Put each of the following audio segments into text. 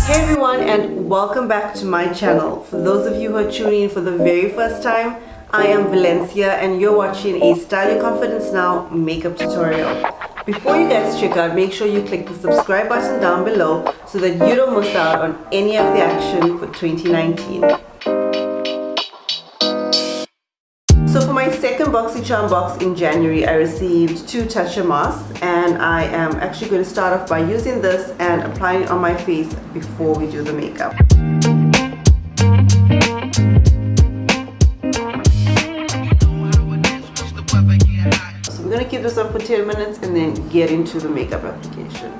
Hey everyone, and welcome back to my channel. For those of you who are tuning in for the very first time, I am Valencia and you're watching a Style Your Confidence Now makeup tutorial. Before you guys check out, make sure you click the subscribe button down below so that you don't miss out on any of the action for 2019. So for my second BoxyCharm box in January, I received 2 Tatcha masks, and I am actually going to start off by using this and applying it on my face before we do the makeup. So we're going to keep this on for 10 minutes and then get into the makeup application.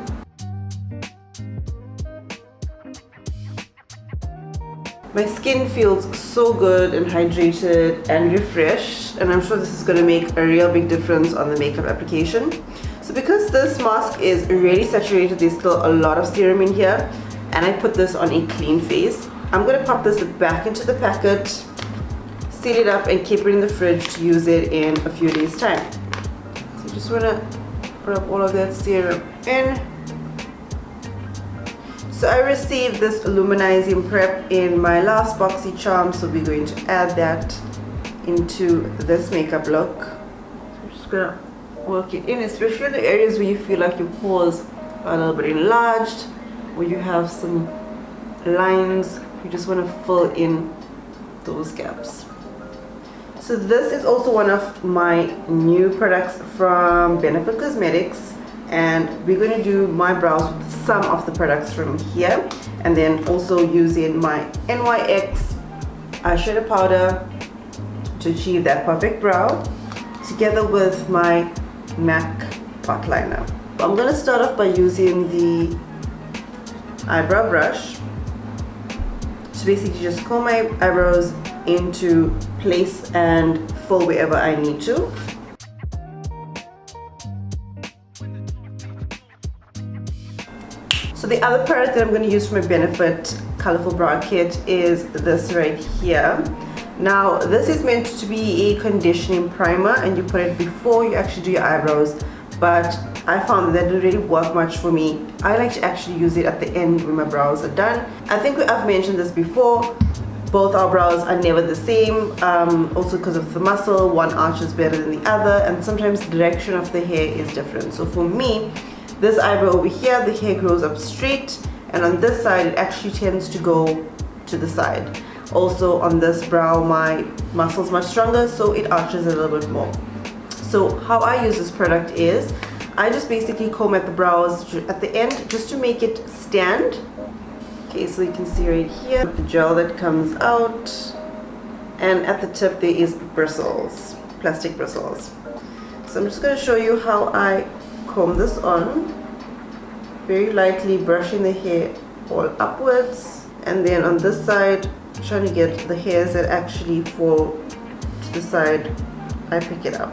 My skin feels so good and hydrated and refreshed, and I'm sure this is going to make a real big difference on the makeup application. So because this mask is really saturated, there's still a lot of serum in here, and I put this on a clean face. I'm going to pop this back into the packet, seal it up, and keep it in the fridge to use it in a few days time. So you just want to rub all of that serum in. So I received this Luminizing Prep in my last BoxyCharm, so we're going to add that into this makeup look. So I'm just going to work it in, especially in the areas where you feel like your pores are a little bit enlarged, or you have some lines. You just want to fill in those gaps. So this is also one of my new products from Benefit Cosmetics, and we're going to do my brows with some of the products from here, and then also using my NYX eyeshadow powder to achieve that perfect brow, together with my MAC pot liner. I'm going to start off by using the eyebrow brush to basically just comb my eyebrows into place and fill wherever I need to. So the other product that I'm going to use for my Benefit Colorful Brow Kit is this right here. Now this is meant to be a conditioning primer, and you put it before you actually do your eyebrows, but I found that it didn't really work much for me. I like to actually use it at the end when my brows are done. I think I've mentioned this before, both our brows are never the same, also because of the muscle. One arches better than the other, and sometimes the direction of the hair is different. So for me, this eyebrow over here, the hair grows up straight, and on this side it actually tends to go to the side. Also on this brow, my muscle's much stronger, so it arches a little bit more. So how I use this product is, I just basically comb at the brows at the end just to make it stand. Okay, so you can see right here the gel that comes out, and at the tip there is bristles, plastic bristles. So I'm just going to show you how I comb this on, very lightly brushing the hair all upwards, and then on this side trying to get the hairs that actually fall to the side, I pick it up.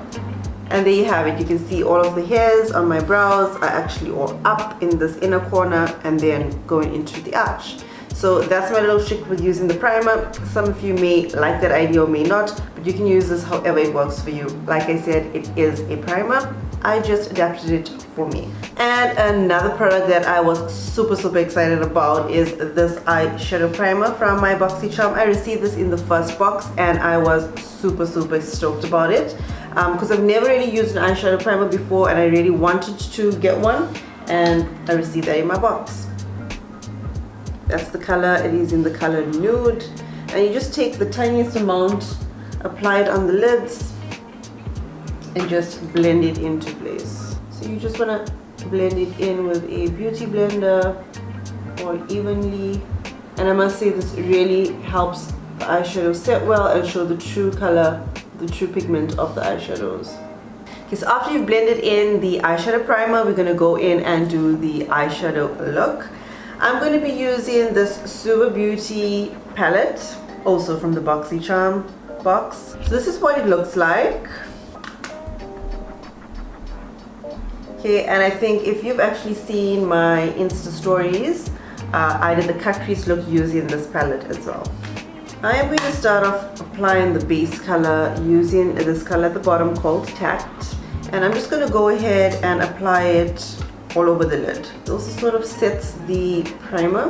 And there you have it. You can see all of the hairs on my brows are actually all up in this inner corner and then going into the arch. So that's my little trick with using the primer. Some of you may like that idea or may not, but you can use this however it works for you. Like I said, it is a primer. I just adapted it for me. And another product that I was super excited about is this eyeshadow primer from my BoxyCharm. I received this in the first box and I was super stoked about it, because I've never really used an eyeshadow primer before, and I really wanted to get one, and I received that in my box. That's the color. It is in the color Nude, and you just take the tiniest amount, apply it on the lids, and just blend it into place. So you just want to blend it in with a beauty blender all evenly, and I must say this really helps the eyeshadow set well and show the true color, the true pigment of the eyeshadows. Okay, so after you've blended in the eyeshadow primer, we're going to go in and do the eyeshadow look. I'm going to be using this Suva Beauty palette, also from the BoxyCharm box. So this is what it looks like. Okay, and I think if you've actually seen my Insta stories, I did the cut crease look using this palette as well. I am going to start off applying the base color using this color at the bottom called Tact, and I'm just going to go ahead and apply it all over the lid. It also sort of sets the primer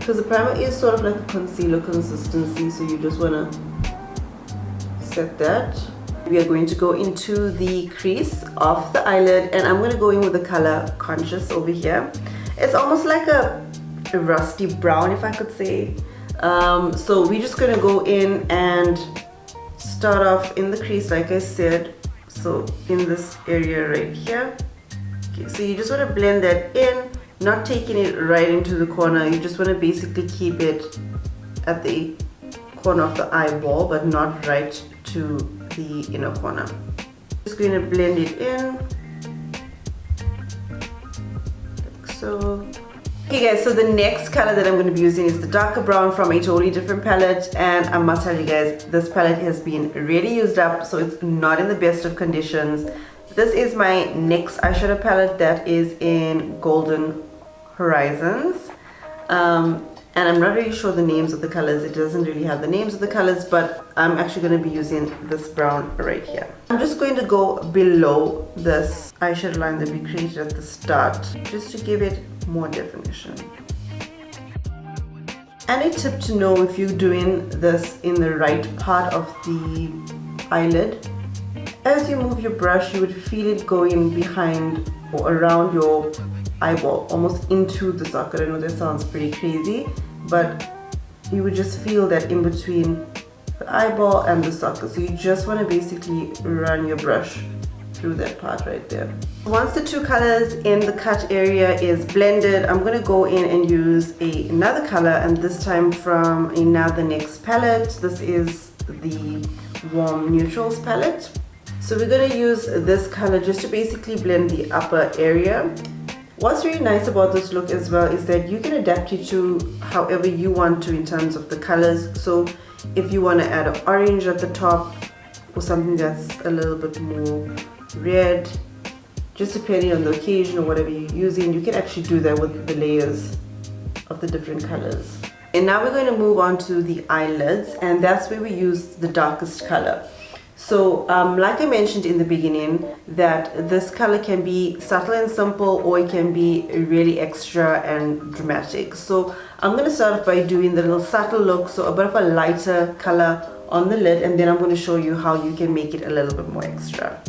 because the primer is sort of like a concealer consistency, so you just want to set that. We are going to go into the crease of the eyelid, and I'm going to go in with the color Conscious over here. It's almost like a rusty brown, if I could say. So we're just going to go in and start off in the crease, like I said, so in this area right here. Okay, so you just want to blend that in, not taking it right into the corner. You just want to basically keep it at the corner of the eyeball, but not right to the inner corner. Just going to blend it in like so. Okay guys, so the next color that I'm going to be using is the darker brown from a totally different palette, and I must tell you guys, this palette has been really used up, so it's not in the best of conditions. This is my NYX eyeshadow palette that is in Golden Horizons, and I'm not really sure the names of the colors. It doesn't really have the names of the colors, but I'm actually going to be using this brown right here. I'm just going to go below this eyeshadow line that we created at the start, just to give it more definition. And a tip to know if you're doing this in the right part of the eyelid, as you move your brush, you would feel it going behind or around your eyeball, almost into the socket. I know that sounds pretty crazy, but you would just feel that in between the eyeball and the socket. So you just want to basically run your brush through that part right there. Once the two colors in the cut area is blended, I'm going to go in and use another color, and this time from another NYX palette. This is the Warm Neutrals palette. So we're going to use this color just to basically blend the upper area. What's really nice about this look as well is that you can adapt it to however you want to in terms of the colors. So if you want to add an orange at the top or something that's a little bit more red, just depending on the occasion or whatever you're using, you can actually do that with the layers of the different colors. And now we're going to move on to the eyelids, and that's where we use the darkest color. So like I mentioned in the beginning, that this color can be subtle and simple, or it can be really extra and dramatic. So I'm going to start off by doing the little subtle look, so a bit of a lighter color on the lid, and then I'm going to show you how you can make it a little bit more extra,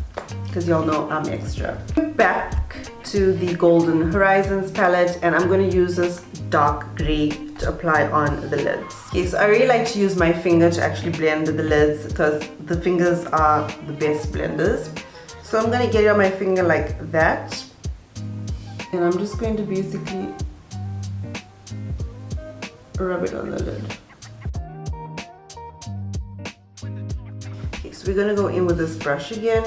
because y'all know I'm extra. Back to the Golden Horizons palette, and I'm going to use this dark gray to apply on the lids. Okay, so I really like to use my finger to actually blend the lids, because the fingers are the best blenders. So I'm going to get it on my finger like that, and I'm just going to basically rub it on the lid. Okay, so we're going to go in with this brush again.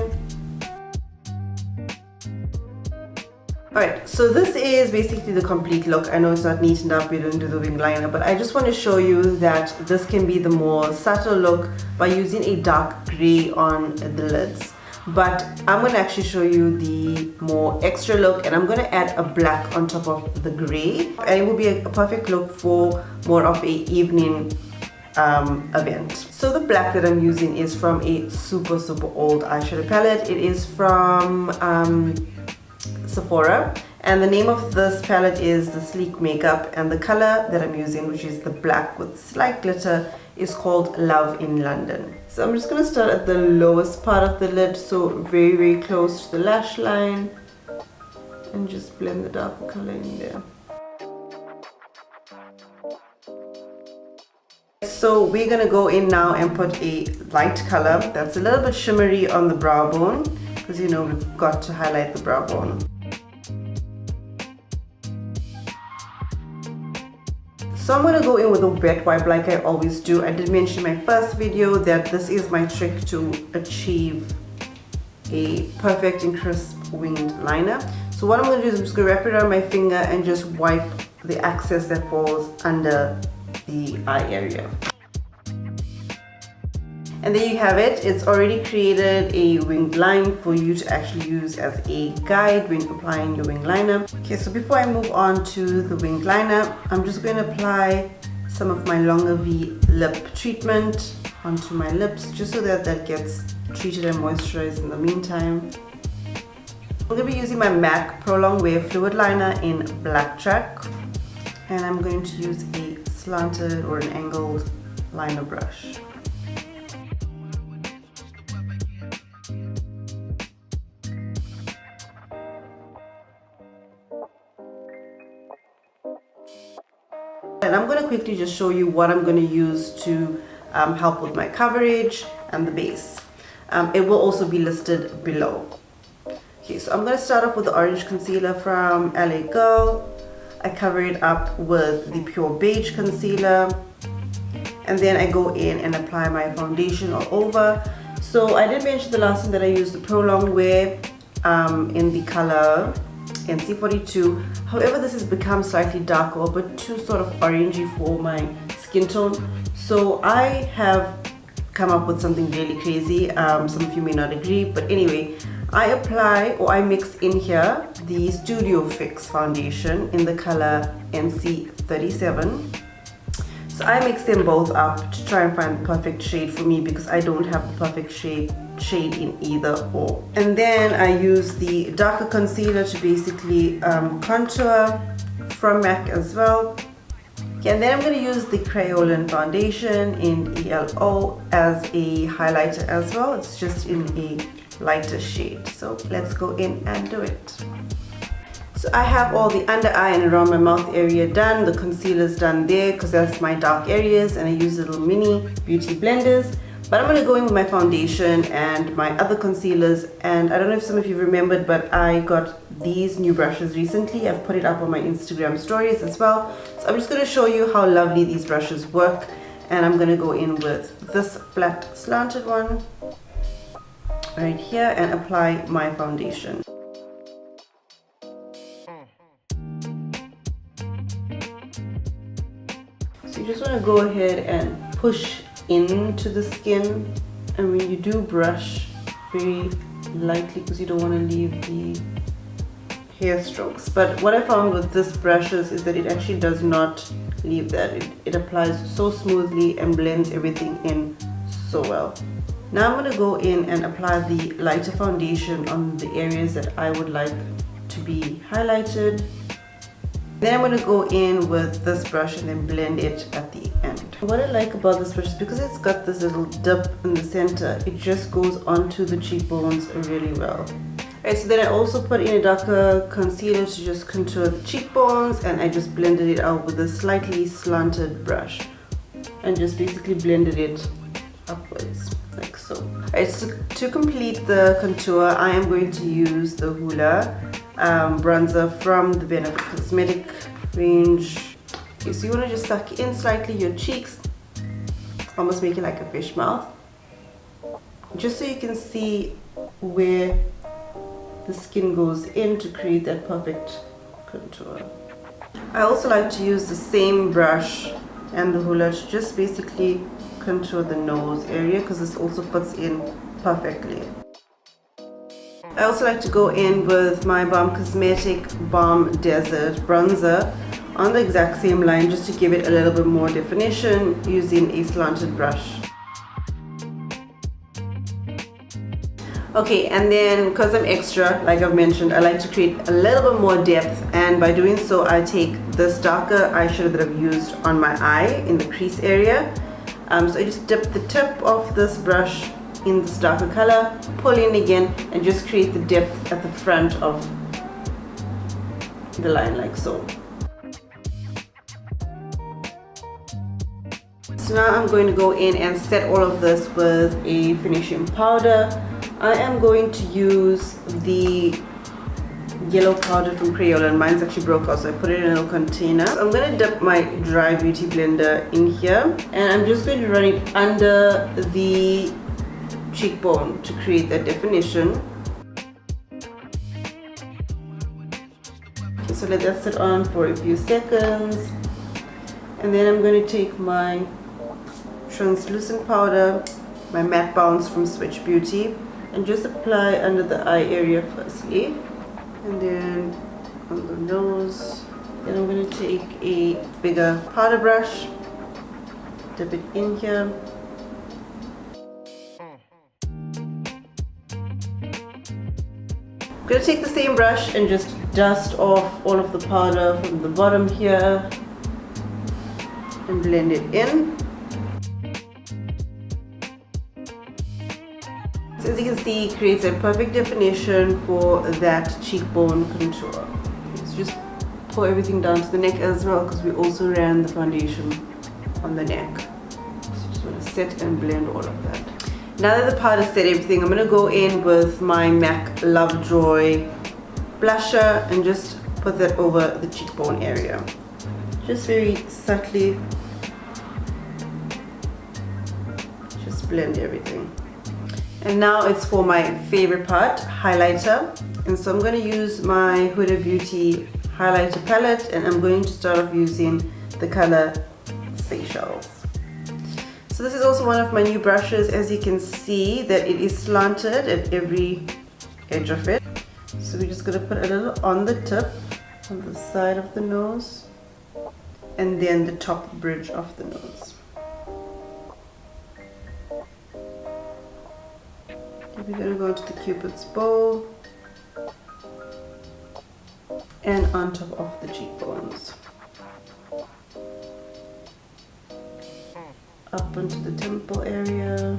Alright, so this is basically the complete look. I know it's not neat enough, we didn't do the wing liner, but I just want to show you that this can be the more subtle look by using a dark grey on the lids. But I'm going to actually show you the more extra look, and I'm going to add a black on top of the grey, and it will be a perfect look for more of a evening event. So the black that I'm using is from a super old eyeshadow palette. It is from Sephora, and the name of this palette is the Sleek Makeup, and the color that I'm using, which is the black with slight glitter, is called Love in London. So I'm just going to start at the lowest part of the lid, so very close to the lash line, and just blend the darker color in there. So we're going to go in now and put a light color that's a little bit shimmery on the brow bone, because you know we've got to highlight the brow bone. So I'm going to go in with a wet wipe like I always do. I did mention in my first video that this is my trick to achieve a perfect and crisp winged liner. So what I'm going to do is I'm just going to wrap it around my finger and just wipe the excess that falls under the eye area. And there you have it. It's already created a winged line for you to actually use as a guide when applying your winged liner. Okay, so before I move on to the winged liner, I'm just going to apply some of my Longer V lip treatment onto my lips, just so that that gets treated and moisturized in the meantime. I'm going to be using my MAC Pro Long Wear Fluid Liner in Blacktrack, and I'm going to use a slanted or an angled liner brush. And I'm going to quickly just show you what I'm going to use to help with my coverage and the base. It will also be listed below. Okay, so I'm going to start off with the orange concealer from L.A Girl. I cover it up with the pure beige concealer, and then I go in and apply my foundation all over. So I did mention the last time that I used the Pro Longwear in the color NC42. However, this has become slightly darker, but too sort of orangey for my skin tone. So I have come up with something really crazy. Some of you may not agree, but anyway, I apply or I mix in here the Studio Fix foundation in the color NC37. So I mix them both up to try and find the perfect shade for me, because I don't have the perfect shade in either or. And then I use the darker concealer to basically contour from MAC as well. Okay, and then I'm going to use the Kryolan foundation in ELO as a highlighter as well. It's just in a lighter shade. So let's go in and do it. So I have all the under eye and around my mouth area done. The concealer's done there because that's my dark areas, and I use little mini beauty blenders. But I'm going to go in with my foundation and my other concealers. And I don't know if some of you remembered, but I got these new brushes recently. I've put it up on my Instagram stories as well. So I'm just going to show you how lovely these brushes work. And I'm going to go in with this flat slanted one right here and apply my foundation. So you just want to go ahead and push into the skin, and when you do brush very lightly because you don't want to leave the hair strokes. But what I found with this brushes is that it actually does not leave that. It applies so smoothly and blends everything in so well. Now I'm going to go in and apply the lighter foundation on the areas that I would like to be highlighted. Then I'm going to go in with this brush and then blend it at the end. What I like about this brush is because it's got this little dip in the center, it just goes onto the cheekbones really well. Alright, so then I also put in a darker concealer to just contour the cheekbones, and I just blended it out with a slightly slanted brush and just basically blended it upwards like so. Alright, so to complete the contour, I am going to use the Hoola bronzer from the Brandt Cosmetic range. Okay, so you want to just suck in slightly your cheeks, almost make it like a fish mouth, just so you can see where the skin goes in to create that perfect contour. I also like to use the same brush and the Hoola to just basically contour the nose area, because this also fits in perfectly. I also like to go in with my Balm Cosmetic Balm Desert bronzer on the exact same line, just to give it a little bit more definition using a slanted brush. Okay, and then because I'm extra, like I've mentioned, I like to create a little bit more depth, and by doing so I take this darker eyeshadow that I've used on my eye in the crease area. So I just dip the tip of this brush in this darker color, pull in again, and just create the depth at the front of the line like so. So now I'm going to go in and set all of this with a finishing powder. I am going to use the yellow powder from Kryolan. Mine's actually broke out, so I put it in a little container. So I'm going to dip my dry beauty blender in here, and I'm just going to run it under the cheekbone to create that definition. Okay, so let that sit on for a few seconds, and then I'm going to take my translucent powder, my matte bounce from Suva Beauty, and just apply under the eye area firstly, and then on the nose. Then I'm going to take a bigger powder brush, dip it in here. I'm going to take the same brush and just dust off all of the powder from the bottom here. and blend it in. So as you can see, it creates a perfect definition for that cheekbone contour. So just pull everything down to the neck as well, because we also ran the foundation on the neck. So just want to set and blend all of that. Now that the powder set everything, I'm going to go in with my MAC Lovejoy blusher and just put that over the cheekbone area. Just very subtly, just blend everything. And now it's for my favorite part, highlighter. And so I'm going to use my Huda Beauty highlighter palette, and I'm going to start off using the color Seychelles. So this is also one of my new brushes. As you can see that it is slanted at every edge of it. So we're just going to put a little on the tip, on the side of the nose, and then the top bridge of the nose. We're going to go into the Cupid's bow and on top of the cheekbones. Up onto the temple area.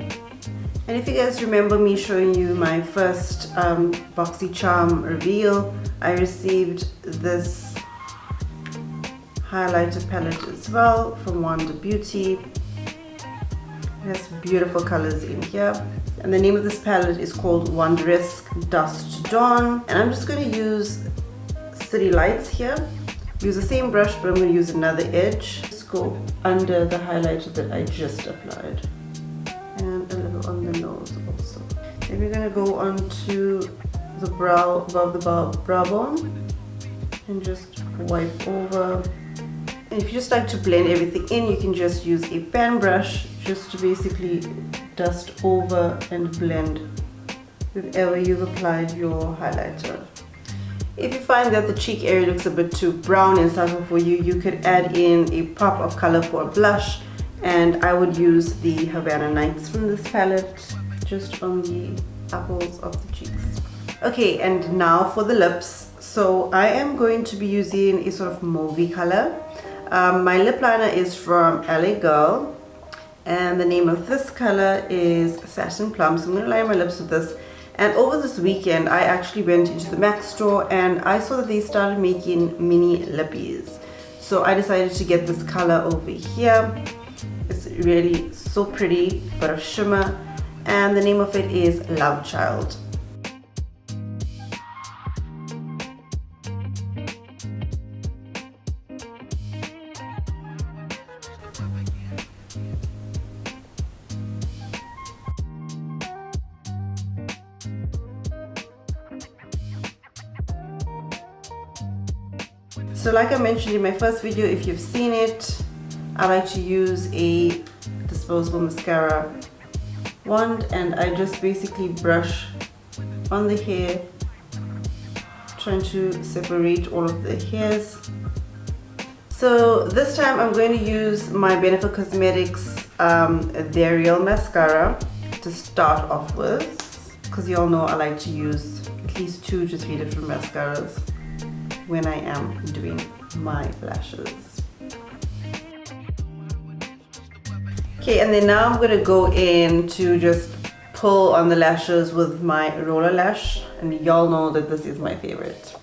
And if you guys remember me showing you my first BoxyCharm reveal, I received this highlighter palette as well from Wonder Beauty. It has beautiful colors in here. And the name of this palette is called Wondrous Dusk to Dawn. And I'm just going to use City Lights here. Use the same brush, but I'm going to use another edge. Just go under the highlighter that I just applied. And a little on the nose also. Then we're going to go onto the brow, above the brow bone. And just wipe over. And if you just like to blend everything in, you can just use a fan brush just to basically dust over and blend wherever you've applied your highlighter. If you find that the cheek area looks a bit too brown and subtle for you, you could add in a pop of color for a blush, and I would use the Havana Nights from this palette just on the apples of the cheeks. Okay, and now for the lips. So I am going to be using a sort of mauvey color. My lip liner is from L.A Girl, and the name of this color is Satin Plum. So I'm going to line my lips with this. And over this weekend, I actually went into the MAC store and I saw that they started making mini lippies. So I decided to get this color over here. It's really so pretty, but of shimmer. And the name of it is Love Child. So like I mentioned in my first video, if you've seen it, I like to use a disposable mascara wand, and I just basically brush on the hair, trying to separate all of the hairs. So this time I'm going to use my Benefit Cosmetics Their Real Mascara to start off with, because you all know I like to use at least 2 to 3 different mascaras when I am doing my lashes. Okay, and then now I'm going to go in to just pull on the lashes with my roller lash, and y'all know that this is my favorite.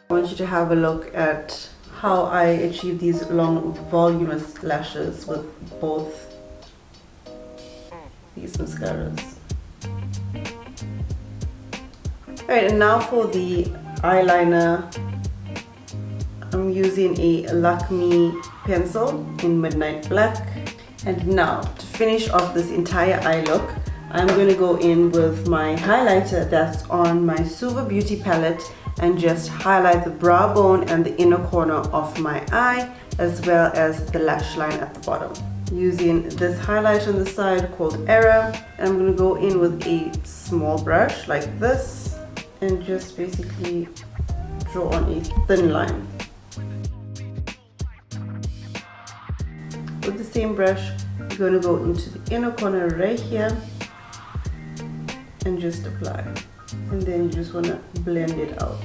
I want you to have a look at how I achieve these long voluminous lashes with both these mascaras. Alright, and now for the eyeliner, I'm using a Lakme pencil in Midnight Black. And now to finish off this entire eye look, I'm going to go in with my highlighter that's on my Suva Beauty palette and just highlight the brow bone and the inner corner of my eye, as well as the lash line at the bottom. Using this highlighter on the side called Era, and I'm going to go in with a small brush like this and just basically draw on a thin line. With the same brush, you're going to go into the inner corner right here and just apply. and then you just want to blend it out.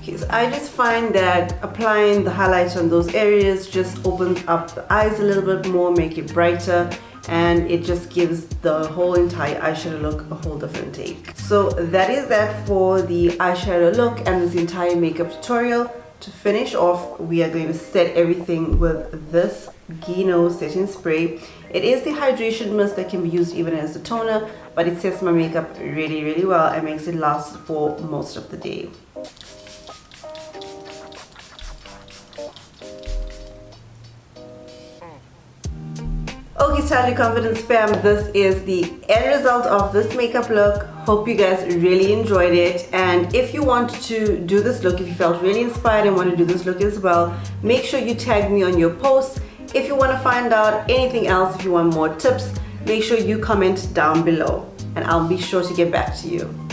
Okay, so I just find that applying the highlights on those areas just opens up the eyes a little bit more, make it brighter, and it just gives the whole entire eyeshadow look a whole different take. So that is that for the eyeshadow look and this entire makeup tutorial. To finish off, we are going to set everything with this Gino setting spray. It is the hydration mist that can be used even as a toner, but it sets my makeup really well and makes it last for most of the day. Okay, Styling Confidence fam, this is the end result of this makeup look. Hope you guys really enjoyed it, and if you want to do this look, if you felt really inspired and want to do this look as well, make sure you tag me on your posts. If you want to find out anything else, if you want more tips, make sure you comment down below and I'll be sure to get back to you.